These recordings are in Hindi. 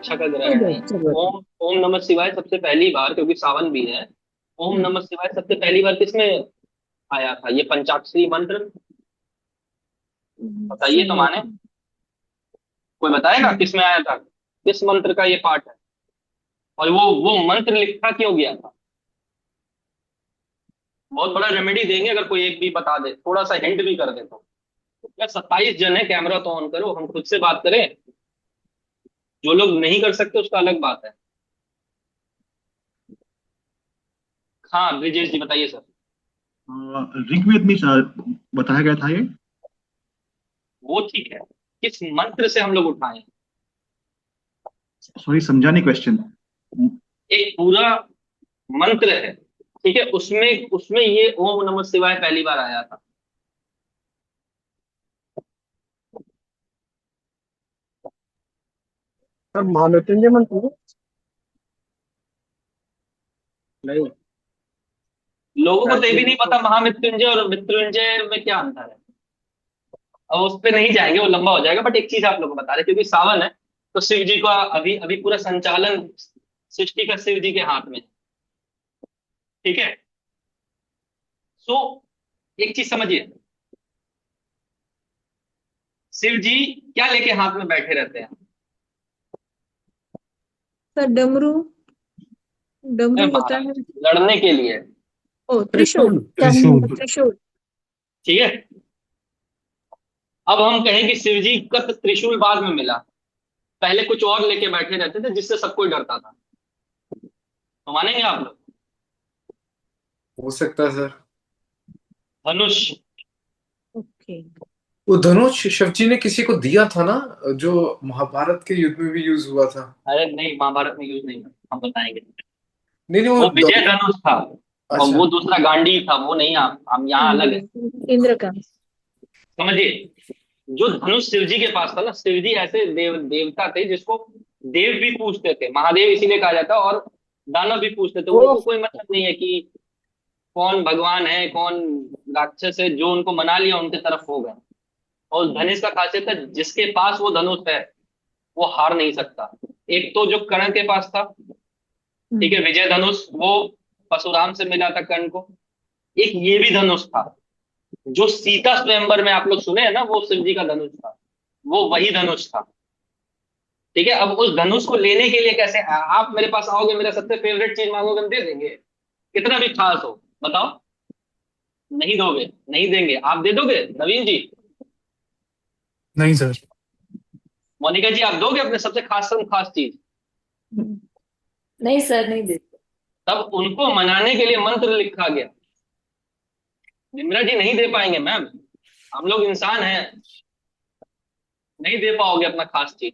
शिक्षा का ग्रहण नहीं। चलो। ओम ओम नमः शिवाय सबसे पहली बार, क्योंकि सावन भी है, ओम हम्म, नमः शिवाय सबसे पहली बार किसमें आया था, ये पंचाक्षरी मंत्र? बताइए तो शिव। माने, कोई बताएगा हम्म, किस में आया था, किस मंत्र का ये पाठ है, और वो मंत्र लिखा क्यों गया था? बहुत बड़ा रेमेडी देंगे अगर कोई एक भी बता दे, थोड़ा सा हिंट भी कर दे तो। क्या 27 जन है, कैमरा तो ऑन करो, हम खुद से बात करें। जो लोग नहीं कर सकते उसका अलग बात है। हाँ ब्रिजेश जी बताइए सर। ऋग्वेद में बताया गया था ये। वो ठीक है, किस मंत्र से हम लोग उठाएं? सॉरी, समझा नहीं क्वेश्चन। एक पूरा मंत्र है, ठीक है, उसमें उसमें ये ओम नमः शिवाय पहली बार आया था। सर महामृत्युंजय मंत्र। नहीं। लोगों को तो ये भी गायत्री नहीं पता महामृत्युंजय और मृत्युंजय में क्या अंतर है। अब उस पे नहीं जाएंगे, वो लंबा हो जाएगा, बट एक चीज आप लोगों को बता रहे, क्योंकि सावन है तो शिव जी का अभी अभी पूरा संचालन सृष्टि का शिव जी के हाथ में है, ठीक है। सो एक चीज समझिए, शिव जी क्या लेके हाथ में बैठे रहते हैं? सर डमरू। अरे डमरू होता है। महाराज, लड़ने के लिए, ओ त्रिशूल। त्रिशूल त्रिशूल। त्रिशूल। ठीक है। अब हम कहें कि शिव जी का तो त्रिशूल बाद में मिला, पहले कुछ और लेके बैठे रहते थे जिससे सब कोई डरता था, तो मानेंगे आप लोग? हो सकता है सर। धनुष। ओके। वो धनुष शिवजी ने किसी को दिया था ना, जो महाभारत के युद्ध में भी यूज हुआ था। अरे नहीं, महाभारत में यूज नहीं हुआ, हम बताएंगे। नहीं नहीं, वो वो विजय धनुष था, और अच्छा। वो दूसरा गांडी था, वो नहीं। हम यहाँ अलग है। इंद्र का। समझिए, जो धनुष शिव जी के पास था ना, शिव जी ऐसे देवता थे जिसको देव भी पूछते थे, महादेव इसीलिए कहा जाता है, और दानव भी पूछते थे। वो उनको कोई मतलब नहीं है कि कौन भगवान है कौन राक्षस है, जो उनको मना लिया उनके तरफ हो गए। और उस धनुष का खासियत है, जिसके पास वो धनुष है वो हार नहीं सकता। एक तो जो कर्ण के पास था, ठीक है, हम्म। विजय धनुष, वो परशुराम से मिला था कर्ण को। एक ये भी धनुष था, जो सीता स्वयंवर में आप लोग सुने हैं ना, वो शिव जी का धनुष था, वो वही धनुष था। ठीक है, अब उस धनुष को लेने के लिए कैसे आप मेरे पास आओगे, मेरा सबसे फेवरेट चीज मांगोगे, हम दे देंगे, कितना भी खास हो, बताओ। नहीं दोगे, नहीं देंगे, आप दे दोगे नवीन जी? नहीं सर। मोनिका जी आप दोगे अपने सबसे खास से खास चीज? हम्म। नहीं सर, नहीं देते। तब उनको मनाने के लिए मंत्र लिखा गया। निम्रा जी नहीं दे पाएंगे मैम, हम लोग इंसान हैं, नहीं दे पाओगे अपना खास चीज।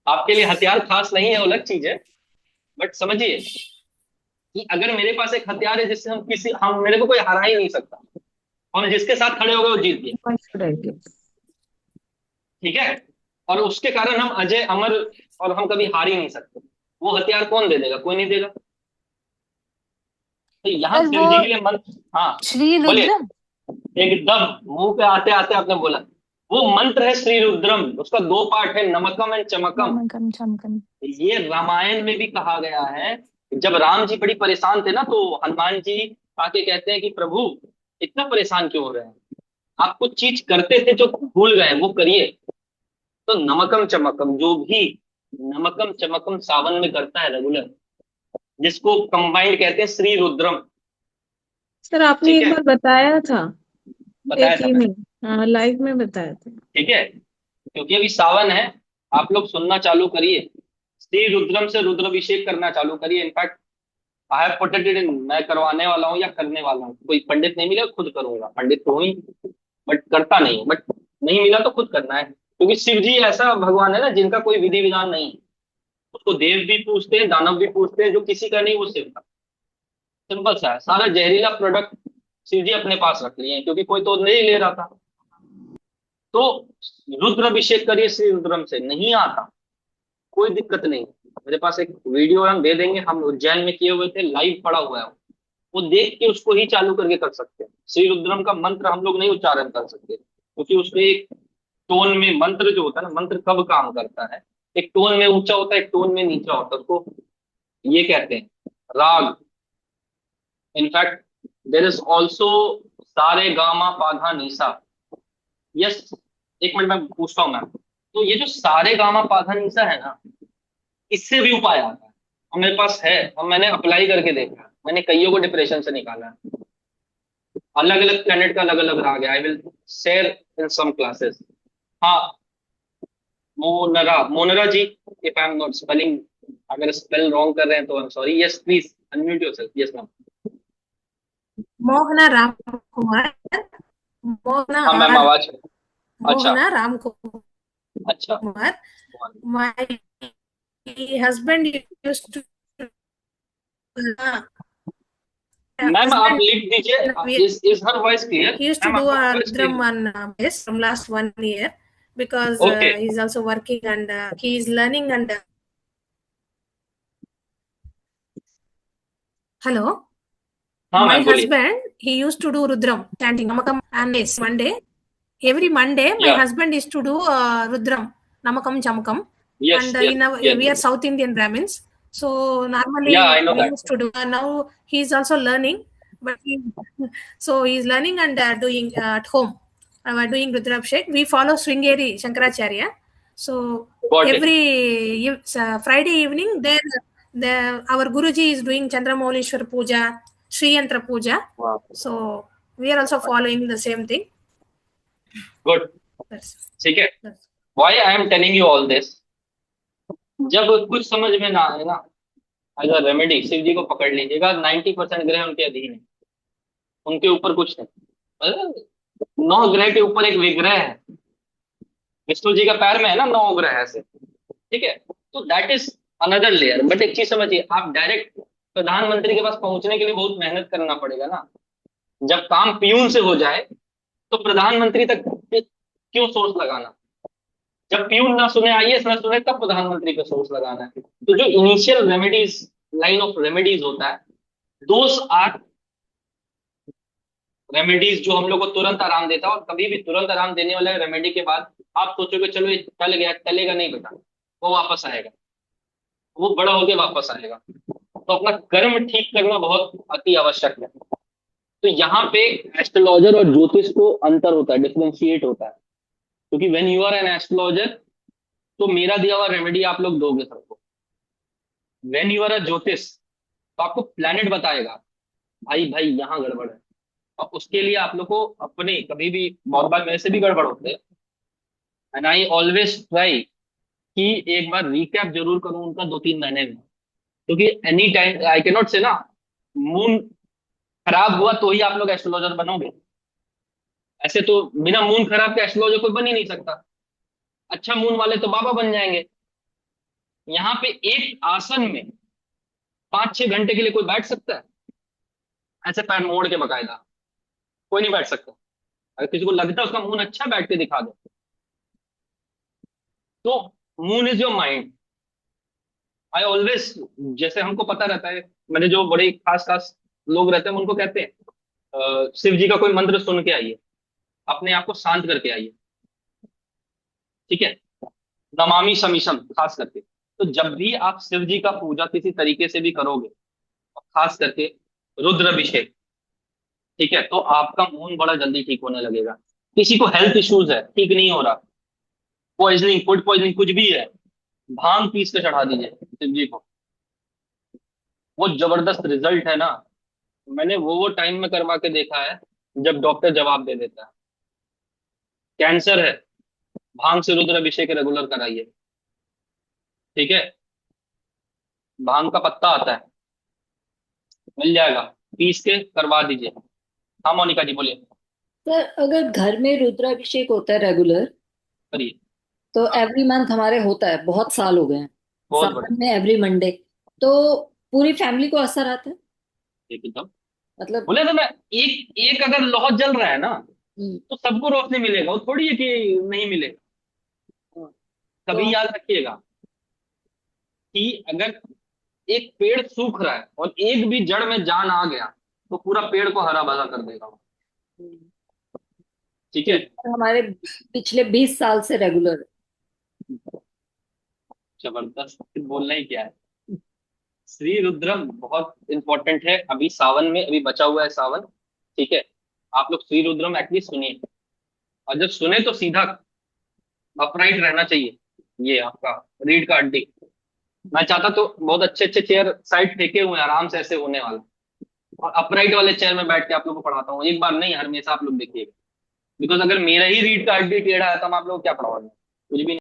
आपके लिए हथियार खास नहीं है, वो अलग चीज है, बट समझिए कि अगर मेरे पास एक हथियार है जिससे हम मेरे को कोई हरा ही नहीं सकता, हम जिसके साथ खड़े हो गए वो जीत गया, ठीक है। और उसके कारण हम अजय अमर, और हम कभी हार ही नहीं सकते। वो हथियार कौन दे देगा? कोई नहीं देगा। तो यहाँ सर शिव वो जी के लिए मंत्र, हाँ श्री बोलिए। रुद्र। एकदम मुंह पे आते आते आपने बोला, वो मंत्र है श्री रुद्रम, उसका दो पार्ट है, नमकम एंड चमकम। चमकन चमकन। ये रामायण में भी कहा गया है। जब राम जी बड़ी परेशान थे ना, तो हनुमान जी आके कहते हैं कि प्रभु इतना परेशान क्यों हो रहे हैं, आप कुछ चीज करते थे जो भूल गए, वो करिए। तो नमकम चमकम, जो भी नमकम चमकम सावन में करता है रेगुलर, जिसको कंबाइंड कहते हैं श्री रुद्रम। सर आपने ठीक एक है, बार बताया था। बताया एक था ही मैं, में। हाँ, लाइव में बताया था। ठीक है, क्योंकि अभी सावन है, आप लोग सुनना चालू करिए, श्री रुद्रम से रुद्राभिषेक करना चालू करिए। In fact I have put it in, मैं करवाने वाला हूँ या करने वाला हूँ, कोई पंडित नहीं मिला खुद करूंगा, पंडित तो हूँ ही बट करता नहीं हूँ, बट नहीं मिला तो खुद करना है, क्योंकि शिव जी ऐसा भगवान है ना जिनका कोई विधि विधान नहीं है। उसको देव भी पूछते हैं, दानव भी पूछते हैं, जो किसी का नहीं वो शिव का। सिंपल सा है, सारा जहरीला प्रोडक्ट शिव जी अपने पास रख लिए हैं, क्योंकि कोई तो नहीं ले रहा था। तो रुद्र अभिषेक करिए श्री रुद्रम से, नहीं आता कोई दिक्कत नहीं। मेरे पास एक वीडियो है, हम दे देंगे, हम उज्जैन में किए हुए थे, लाइव पड़ा हुआ है वो देख के उसको ही चालू करके कर सकते हैं। श्री रुद्रम का मंत्र हम लोग नहीं उच्चारण कर सकते, क्योंकि उसमें एक टोन में मंत्र जो होता है ना, मंत्र कब काम करता है, एक टोन में ऊंचा होता है, एक टोन में नीचा होता है, उसको ये कहते हैं राग। इनफैक्ट देर इज ऑल्सो सारे गामा पाधा नीसा। यस, एक मिनट में पूछता हूँ मैम। तो ये जो सारे गामा पाधा नीसा है ना, इससे भी उपाय आता है और मेरे पास है, और मैंने अप्लाई करके देखा है। मैंने कईयों को डिप्रेशन से निकाला है। अलग अलग प्लेनेट का अलग अलग राग है। I will share in some classes. हाँ, Monara, Monara ji, if I am not spelling, अगर स्पेल रॉन्ग कर रहे हैं तो I am sorry. Yes please unmute yourself. Yes ma'am. Mohana Ram Kumar, Mohana हाँ मैम, आर, आवाज। अच्छा। मोहना राम अच्छा। Kumar. My husband used to, ma'am आप husband, लिख दीजिए। Is her voice clear? he used to ma'am do आपका a voice Rudram clear? on base from last 1 year, because okay. he's also working and he is learning and hello. हाँ My मैम बोलिए। husband, he used to do Rudram chanting Namakam and base Monday. Every Monday, my या, husband used to do Rudram, Namakam Chamakam, yes and yes yes, we are South Indian Brahmins. So या normally I know we that. used to do. Now he is also learning, but so he is learning and doing at home. We're doing Rudrabhishek. We follow Sringeri Shankaracharya. So got it. every Friday evening, there our Guruji is doing Chandramoulishwar Puja, Sri Yantra Puja. So we are also following the same thing. Good. That's, ठीक है। that's why I am telling you all this? जब कुछ समझ में ना आए ना, एज अ रेमेडी शिव जी को पकड़ लीजिएगा। 90% ग्रह उनके अधीन है, उनके ऊपर कुछ नहीं। मतलब 9 ग्रह के ऊपर एक विग्रह है। विष्णु जी का पैर में है ना 9 ग्रह ऐसे। ठीक है, तो that is another layer. But एक चीज समझिए, आप डायरेक्ट प्रधानमंत्री के पास पहुंचने के लिए बहुत मेहनत करना पड़ेगा ना। जब काम पियून से हो जाए तो प्रधानमंत्री तक क्यों सोर्स लगाना? जब पीयूष ना सुने, आईएएस ना सुने, तब प्रधानमंत्री पे सोर्स लगाना है। तो जो initial remedies, line of remedies होता है, दोस आर रेमेडीज जो हम लोग को तुरंत आराम देता है। और कभी भी तुरंत आराम देने वाले रेमेडी के बाद आप सोचोगे चलो ये टल गया, टलेगा नहीं बेटा, वो वापस आएगा, वो बड़ा होके वापस आएगा। तो अपना कर्म ठीक करना बहुत अति आवश्यक है। तो यहाँ पे एस्ट्रोलॉजर और ज्योतिष को अंतर होता है, डिफरेंशिएट होता है। क्योंकि when you are an astrologer, तो मेरा दिया हुआ रेमेडी आप लोग दोगे सबको। व्हेन यू आर अ ज्योतिष, तो आपको प्लैनेट बताएगा भाई भाई यहाँ गड़बड़ है। और उसके लिए आप लोग को अपने, कभी भी बहुत बार मेरे से भी गड़बड़ होते हैं, एंड आई ऑलवेज ट्राई कि एक बार रिकैप जरूर करूं उनका 2-3 महीने में। क्योंकि any time I can not से ना, मून खराब हुआ तो ही आप लोग एस्ट्रोलॉजर बनोगे। ऐसे तो बिना मून खराब के एस्ट्रोलॉजर कोई बन ही नहीं सकता। अच्छा मून वाले तो बाबा बन जाएंगे। यहाँ पे एक आसन में 5-6 घंटे के लिए कोई बैठ सकता है ऐसे पैर मोड़ के? बकायदा कोई नहीं बैठ सकता। अगर किसी को लगता है उसका मून अच्छा, बैठ के दिखा दो। तो moon is your mind. I always, जैसे हमको पता रहता है, मेरे जो बड़े खास खास लोग रहते हैं उनको कहते हैं शिव जी का कोई मंत्र सुन के आइए, अपने आप को शांत करके आइए। ठीक है, नमामि शमीशम खास करके। तो जब भी आप शिव जी का पूजा किसी तरीके से भी करोगे, और खास करके रुद्राभिषेक, ठीक है, तो आपका मूड बड़ा जल्दी ठीक होने लगेगा। किसी को हेल्थ इश्यूज है, ठीक नहीं हो रहा, पॉइजनिंग, फूड पॉइजनिंग कुछ भी है, भांग पीस के चढ़ा दीजिए शिव जी को, वो जबरदस्त रिजल्ट है ना। मैंने वो टाइम में करवा के देखा है जब डॉक्टर जवाब दे देता है कैंसर है, भांग से रुद्राभिषेक रेगुलर कराइए। ठीक है, भांग का पत्ता आता है, मिल जाएगा, पीस के करवा दीजिए। हाँ मोनिका जी बोलिए। सर अगर घर में रुद्राभिषेक होता है रेगुलर, करिए। तो एवरी मंथ हमारे होता है, बहुत साल हो गए हैं, बहुत सावन बढ़िया। में एवरी मंडे, तो पूरी फैमिली को असर आता है एकदम मतलब? बोले तो मैं, एक एक अगर लौह जल रहा है ना, हम्म, तो सबको रोशनी मिलेगा। वो थोड़ी है कि नहीं मिलेगा। तो कभी याद रखिएगा कि अगर एक पेड़ सूख रहा है और एक भी जड़ में जान आ गया, तो पूरा पेड़ को हरा भरा कर देगा वो। हम्म, ठीक है। ठीक है, हमारे पिछले 20 साल से रेगुलर। जबरदस्त, फिर बोलना ही क्या है। श्री रुद्रम बहुत इंपॉर्टेंट है अभी सावन में, अभी बचा हुआ है सावन। ठीक है, आप लोग श्री रुद्रम एटलीस्ट सुनिए, और जब सुने तो सीधा अपराइट रहना चाहिए। ये आपका रीढ़ का हड्डी। मैं चाहता तो बहुत अच्छे अच्छे चेयर साइड फेंके हुए हैं, आराम से ऐसे होने वाला, और अपराइट वाले चेयर में बैठ के आप लोग को पढ़ाता हूँ, एक बार नहीं हमेशा आप लोग देखिएगा। बिकॉज अगर मेरा ही रीढ़ का हड्डी टेढ़ा है तो हम आप लोग को क्या पढ़ाओगे, कुछ भी नहीं।